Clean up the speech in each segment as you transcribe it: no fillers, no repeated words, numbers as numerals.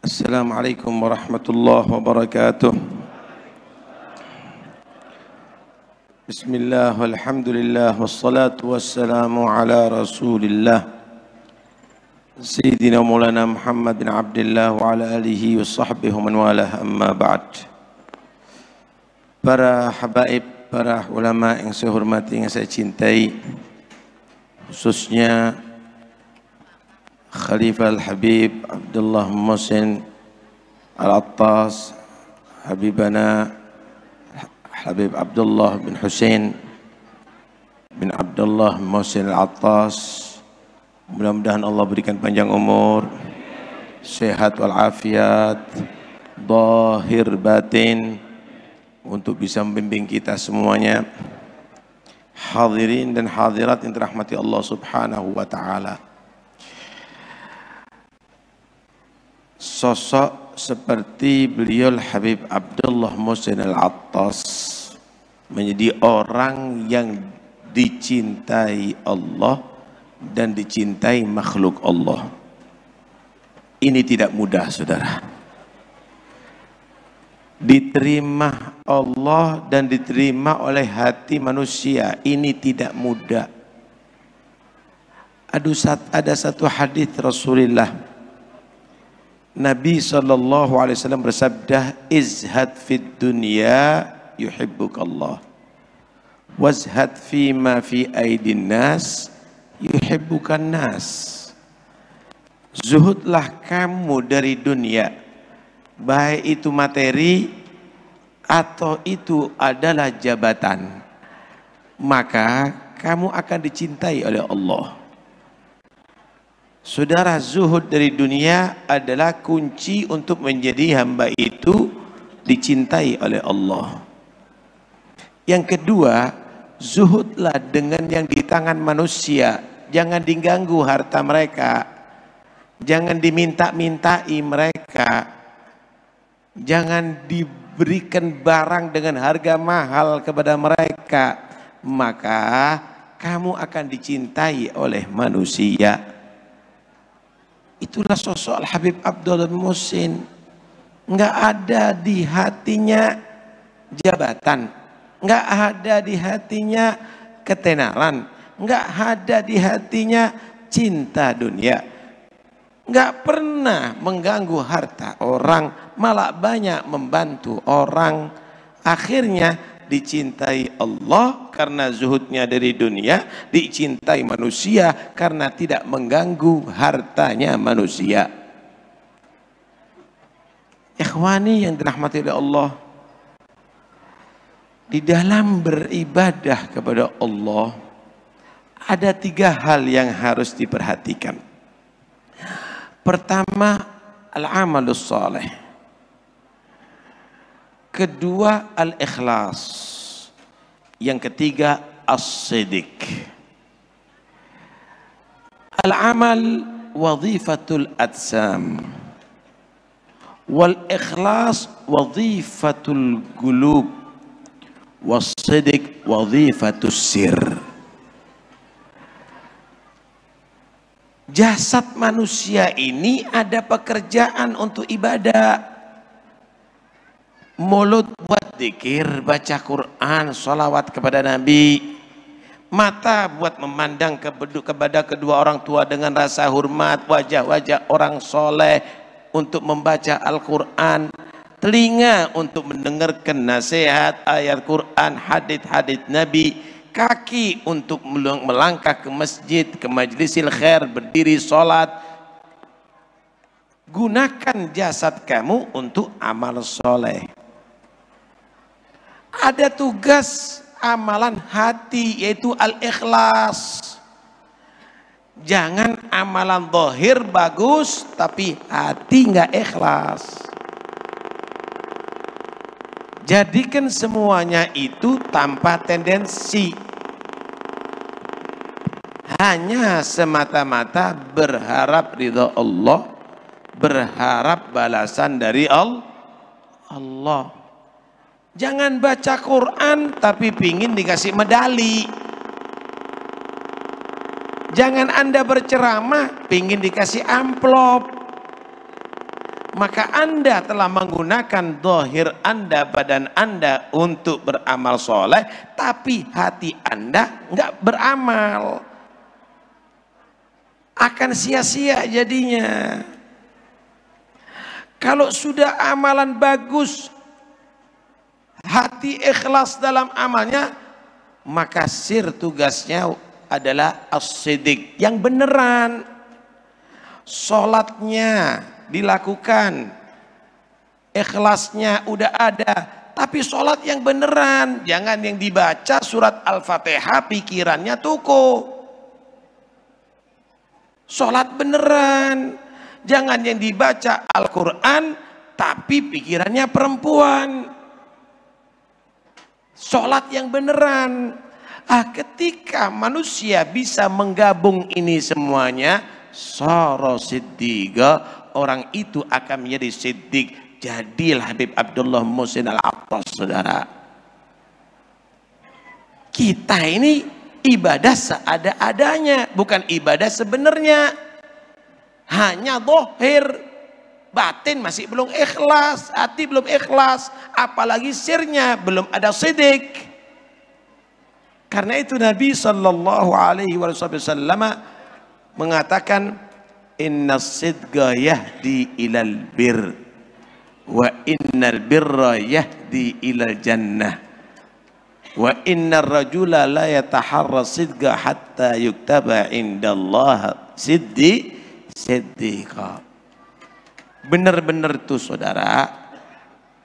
Assalamualaikum warahmatullahi wabarakatuh. Bismillah walhamdulillah wassalatu wassalamu ala rasulillah Sayyidina Maulana Muhammad bin Abdullah wa ala alihi wa sahbihi wa man walah, amma ba'd. Para habaib, para ulama yang saya hormati, yang saya cintai, khususnya Khalifah Al-Habib Abdullah Muhsin Al-Attas, Habibana Habib Abdullah bin Hussein bin Abdullah Muhsin Al-Attas. Mudah-mudahan Allah berikan panjang umur, sehat walafiat, zahir batin, untuk bisa membimbing kita semuanya. Hadirin dan hadirat yang dirahmati Allah Subhanahu wa ta'ala. Sosok seperti beliau Habib Abdullah Muhsin Al-Attas menjadi orang yang dicintai Allah dan dicintai makhluk Allah. Ini tidak mudah, saudara. Diterima Allah dan diterima oleh hati manusia, ini tidak mudah. Ada satu hadis Rasulullah, Nabi SAW bersabda, izhad fid dunya yuhibbukallah, wazhad fima fi aidin nas yuhibbukan nas. Zuhudlah kamu dari dunia, baik itu materi atau itu adalah jabatan, maka kamu akan dicintai oleh Allah. Saudara, zuhud dari dunia adalah kunci untuk menjadi hamba itu dicintai oleh Allah. Yang kedua, zuhudlah dengan yang di tangan manusia. Jangan diganggu harta mereka, jangan diminta-mintai mereka, jangan diberikan barang dengan harga mahal kepada mereka, maka kamu akan dicintai oleh manusia. Itulah sosok Al-Habib Abdullah Muhsin. Enggak ada di hatinya jabatan, enggak ada di hatinya ketenaran, enggak ada di hatinya cinta dunia. Enggak pernah mengganggu harta orang, malah banyak membantu orang. Akhirnya dicintai Allah karena zuhudnya dari dunia, dicintai manusia karena tidak mengganggu hartanya manusia. Ikhwani yang dirahmati oleh Allah, di dalam beribadah kepada Allah ada 3 hal yang harus diperhatikan. Pertama, al-amalus saleh. Kedua, al-ikhlas. Yang ketiga, as-siddiq. Al-amal wadhifatul adsam, wal-ikhlas wadhifatul qulub, was-siddiq wadhifatus sir. Jasad manusia ini ada pekerjaan untuk ibadah. Mulut buat zikir, baca Quran, sholawat kepada Nabi. Mata buat memandang kepada kedua orang tua dengan rasa hormat, wajah-wajah orang soleh untuk membaca Al-Quran. Telinga untuk mendengarkan nasihat, ayat Quran, hadits-hadits Nabi. Kaki untuk melangkah ke masjid, ke majlisil khair, berdiri sholat. Gunakan jasad kamu untuk amal soleh. Ada tugas amalan hati, yaitu al-ikhlas. Jangan amalan zahir bagus tapi hati nggak ikhlas. Jadikan semuanya itu tanpa tendensi, hanya semata-mata berharap ridha Allah, berharap balasan dari Allah. Jangan baca Quran tapi pingin dikasih medali. Jangan Anda berceramah pingin dikasih amplop. maka Anda telah menggunakan zahir Anda, badan Anda untuk beramal soleh, tapi hati Anda nggak beramal, akan sia-sia jadinya. Kalau sudah amalan bagus, hati ikhlas dalam amalnya, maka tugasnya adalah as-siddiq, yang beneran. Sholatnya dilakukan, ikhlasnya udah ada, tapi sholat yang beneran, jangan yang dibaca surat Al-Fatihah pikirannya tuku. Sholat beneran, jangan yang dibaca Al-Quran tapi pikirannya perempuan. Sholat yang beneran. Ketika manusia bisa menggabung ini semuanya, sara siddiqa, orang itu akan menjadi siddiq. Jadilah Habib Abdullah Muhsin Al-Attas, saudara. Kita ini ibadah seada-adanya, bukan ibadah sebenarnya. Hanya zahir, batin masih belum ikhlas, hati belum ikhlas, apalagi sirnya belum ada siddiq. Karena itu Nabi sallallahu alaihi wasallam mengatakan, inna sidqa yahdi ilal bir wa innal birra yahdi ilal jannah wa innar rajula la yataharra sidqa hatta yuktaba indallah siddiqa. Benar-benar tuh saudara,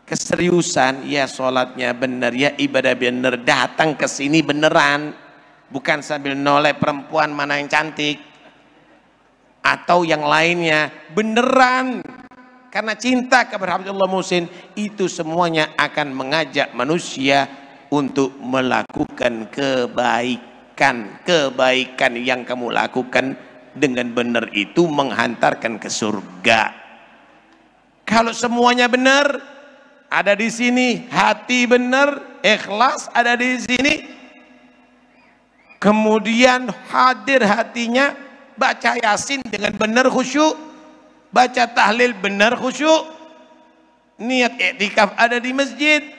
keseriusan, ya sholatnya benar, ya ibadah benar, datang ke sini beneran, bukan sambil noleh perempuan mana yang cantik atau yang lainnya, beneran. Karena cinta kepada Abdullah Muhsin, itu semuanya akan mengajak manusia untuk melakukan kebaikan. Kebaikan yang kamu lakukan dengan benar itu menghantarkan ke surga. Kalau semuanya benar, ada di sini, hati benar, ikhlas ada di sini, kemudian hadir hatinya, baca yasin dengan benar khusyuk, baca tahlil benar khusyuk, niat iktikaf ada di masjid,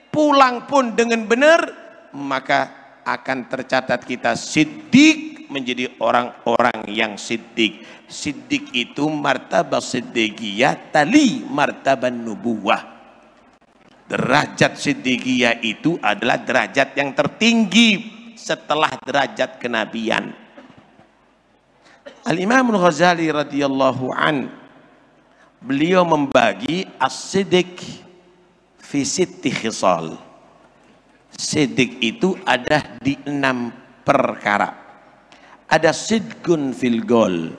pulang pun dengan benar, maka akan tercatat kita siddiq, menjadi orang-orang yang siddiq. Siddiq itu martabat siddiqiyah tali martabat nubuwah. Derajat siddiqiyah itu adalah derajat yang tertinggi setelah derajat kenabian. Al-Imam Al-Ghazali radhiyallahu an, beliau membagi as-siddiq fi sitti khisal. Siddiq itu ada di 6 perkara. Ada sidqun fil gol,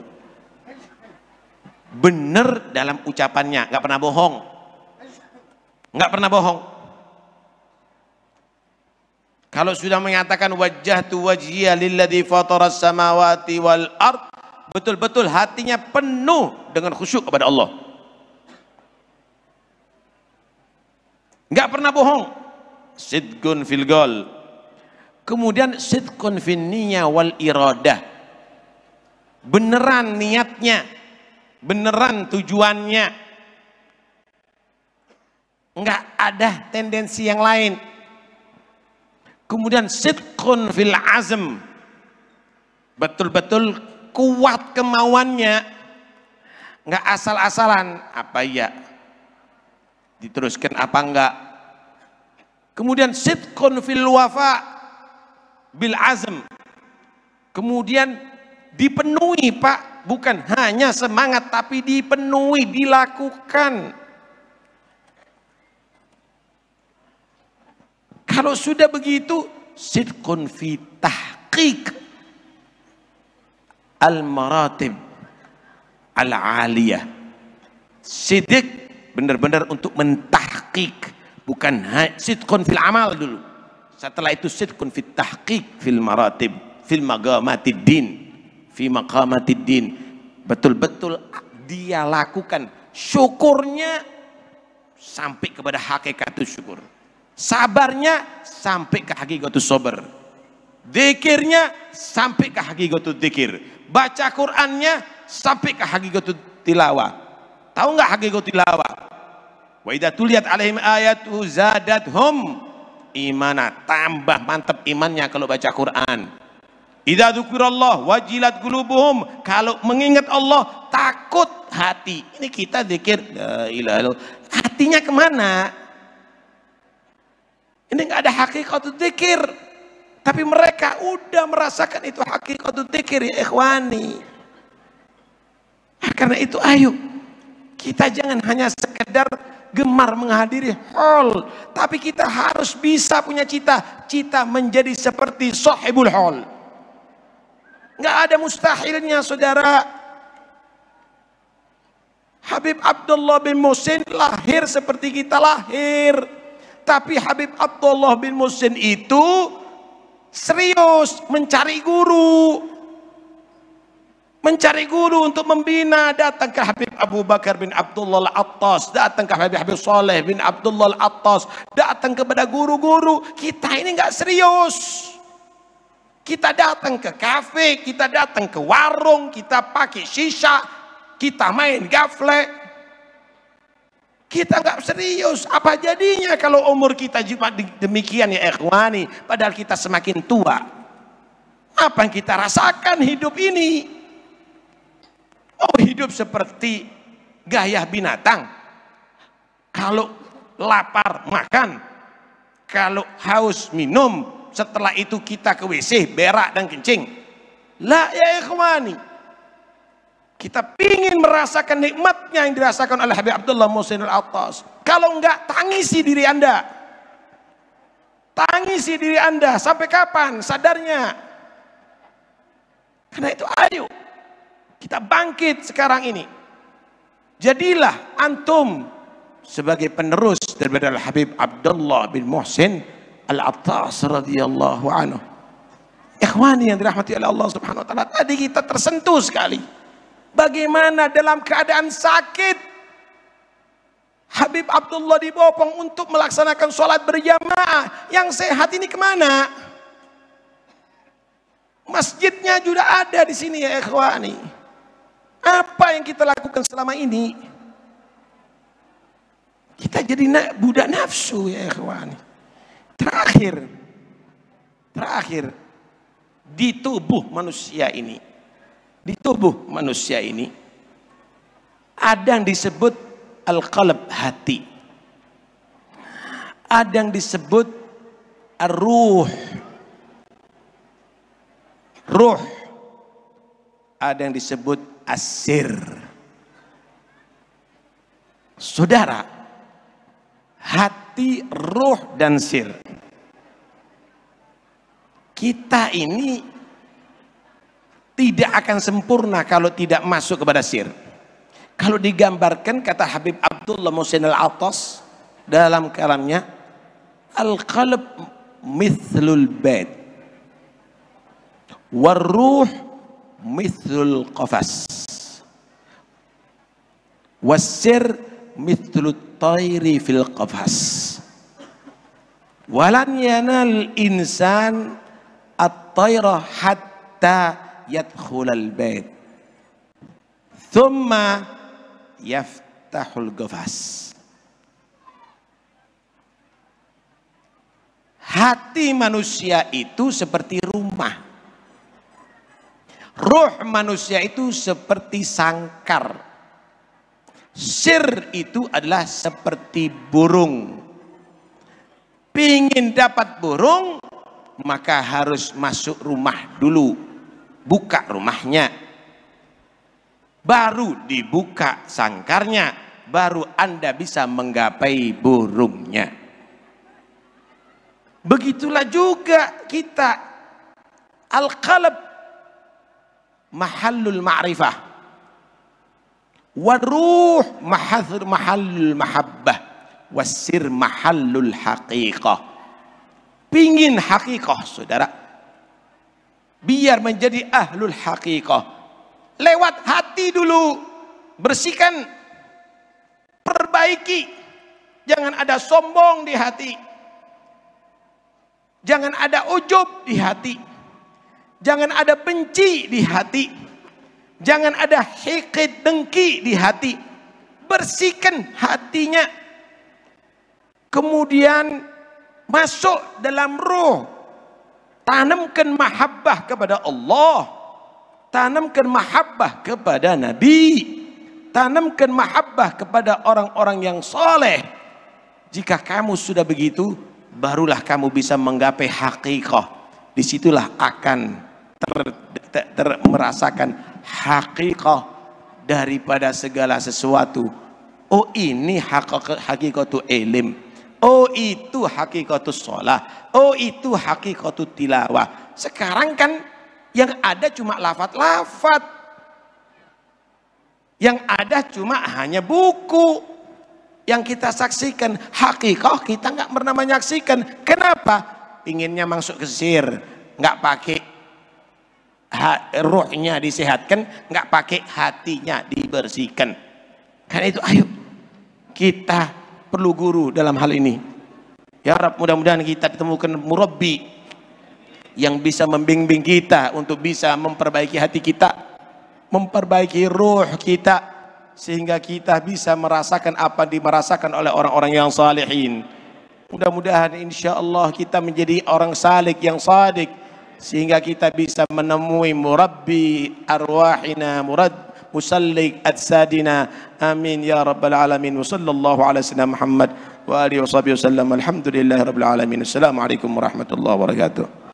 benar dalam ucapannya, nggak pernah bohong, nggak pernah bohong. Kalau sudah mengatakan wajjahtu wajhiya lilladzi fataras samawati wal ard, betul-betul hatinya penuh dengan khusyuk kepada Allah, nggak pernah bohong. Sidqun fil gol. Kemudian sidqun fin niyah wal iradah, beneran niatnya, beneran tujuannya, nggak ada tendensi yang lain. Kemudian sidqun fil azm, betul-betul kuat kemauannya, nggak asal-asalan, apa ya diteruskan apa enggak. Kemudian sidqun fil wafa bil azm, kemudian dipenuhi Pak, bukan hanya semangat tapi dipenuhi, dilakukan. Kalau sudah begitu, sidqun fi tahqiq al maratib al aliyah. Sidq benar-benar untuk mentahqiq, bukan sidqun fil amal dulu. Setelah itu sidqun fit tahqiq fil maratib fil maqamatid din, fi maqamatid din. Betul-betul dia lakukan, syukurnya sampai kepada hakikatus syukur, sabarnya sampai ke hakikatus sabar, zikirnya sampai ke hakikatus zikir, baca Qur'annya sampai ke hakikatus tilawah, Tahu nggak hakikat tilawah? Wa idza tuliyat alaihim ayatu zadathum imana, tambah mantap imannya kalau baca Quran. Idza dzikrullah wajilat qulubuhum, kalau mengingat Allah takut hati. Ini kita zikir la ilaha illallah, hatinya kemana? Ini nggak ada hakikat zikir, tapi mereka udah merasakan itu hakikat zikir ya ikhwani. Karena itu ayo kita jangan hanya sekedar gemar menghadiri hall, tapi kita harus bisa punya cita menjadi seperti sahibul hall. Nggak ada mustahilnya saudara. Habib Abdullah bin Muhsin lahir seperti kita lahir, tapi Habib Abdullah bin Muhsin itu serius mencari guru. Mencari guru untuk membina, datang ke Habib Abu Bakar bin Abdullah Al-Attas, datang ke Habib Saleh bin Abdullah Al-Attas, datang kepada guru-guru. Kita ini nggak serius. Kita datang ke kafe, kita datang ke warung, kita pakai shisha, kita main gafle. Kita nggak serius. Apa jadinya kalau umur kita juga demikian ya ikhwani, padahal kita semakin tua? Apa yang kita rasakan hidup ini? Oh, hidup seperti gaya binatang. Kalau lapar makan, kalau haus minum, setelah itu kita ke WC berak dan kencing. La ya ikhwani, kita ingin merasakan nikmatnya yang dirasakan oleh Habib Abdullah Muhsin Al-Attas. Kalau enggak, tangisi diri anda. Tangisi diri anda. Sampai kapan sadarnya? Karena itu ayo kita bangkit sekarang ini. Jadilah antum sebagai penerus daripada Habib Abdullah bin Muhsin Al-Attas radhiyallahu anhu. Ikhwani yang dirahmati oleh Allah Subhanahu wa taala, tadi kita tersentuh sekali. Bagaimana dalam keadaan sakit Habib Abdullah dibopong untuk melaksanakan sholat berjamaah. Yang sehat ini kemana? Masjidnya juga ada di sini ya ikhwani. Apa yang kita lakukan selama ini? Kita jadi budak nafsu ya ikhwani. Terakhir di tubuh manusia ini, ada yang disebut al-qalb, hati. Ada yang disebut ar-ruh, ruh. Ada yang disebut as-sir. Saudara, hati, ruh dan sir. Kita ini tidak akan sempurna kalau tidak masuk kepada sir. Kalau digambarkan kata Habib Abdullah Muhsin Al-Attas dalam kalamnya, al-qalb mithlul bait war-ruh mithlul qafas was-sir mithlut tayri fil qafas walan yanal insan at-tayra hatta yadkhulal bait thumma yaftahul qafas. Hati manusia itu seperti rumah, ruh manusia itu seperti sangkar, sir itu adalah seperti burung. Pingin dapat burung, maka harus masuk rumah dulu, buka rumahnya, baru dibuka sangkarnya, baru Anda bisa menggapai burungnya. Begitulah juga kita, al-qalb mahallul ma'rifah, waruh mahallul mahabbah, wasir mahallul haqiqah. Pingin haqiqah saudara, biar menjadi ahlul haqiqah, lewat hati dulu, bersihkan, perbaiki. Jangan ada sombong di hati, jangan ada ujub di hati, jangan ada benci di hati, jangan ada hikid, dengki di hati. bersihkan hatinya, kemudian masuk dalam ruh, tanamkan mahabbah kepada Allah, tanamkan mahabbah kepada Nabi, tanamkan mahabbah kepada orang-orang yang soleh. Jika kamu sudah begitu, barulah kamu bisa menggapai hakikah. Disitulah akan merasakan hakikah daripada segala sesuatu. Oh, ini hakikatu ilim. Oh, itu hakikatu sholah. Oh, itu hakikatu tilawah. Sekarang kan yang ada cuma lafat-lafat. Yang ada cuma hanya buku yang kita saksikan. Hakikah kita nggak pernah menyaksikan. Kenapa? Inginnya masuk ke sir, nggak pakai ruhnya disehatkan, nggak pakai hatinya dibersihkan. Karena itu ayo kita perlu guru dalam hal ini. Ya Rabb, mudah-mudahan kita ditemukan murabbi yang bisa membimbing kita untuk bisa memperbaiki hati kita, memperbaiki ruh kita, sehingga kita bisa merasakan apa dimerasakan oleh orang-orang yang salihin. Mudah-mudahan insya Allah kita menjadi orang salik yang sadik, sehingga kita bisa menemui murabbi arwahina, musallik ajsadina. Amin ya rabbal alamin. Wa sallallahu ala sayyidina Muhammad wa alihi wa sahbihi wasallam. Alhamdulillahi rabbil alamin. Assalamualaikum warahmatullahi wabarakatuh.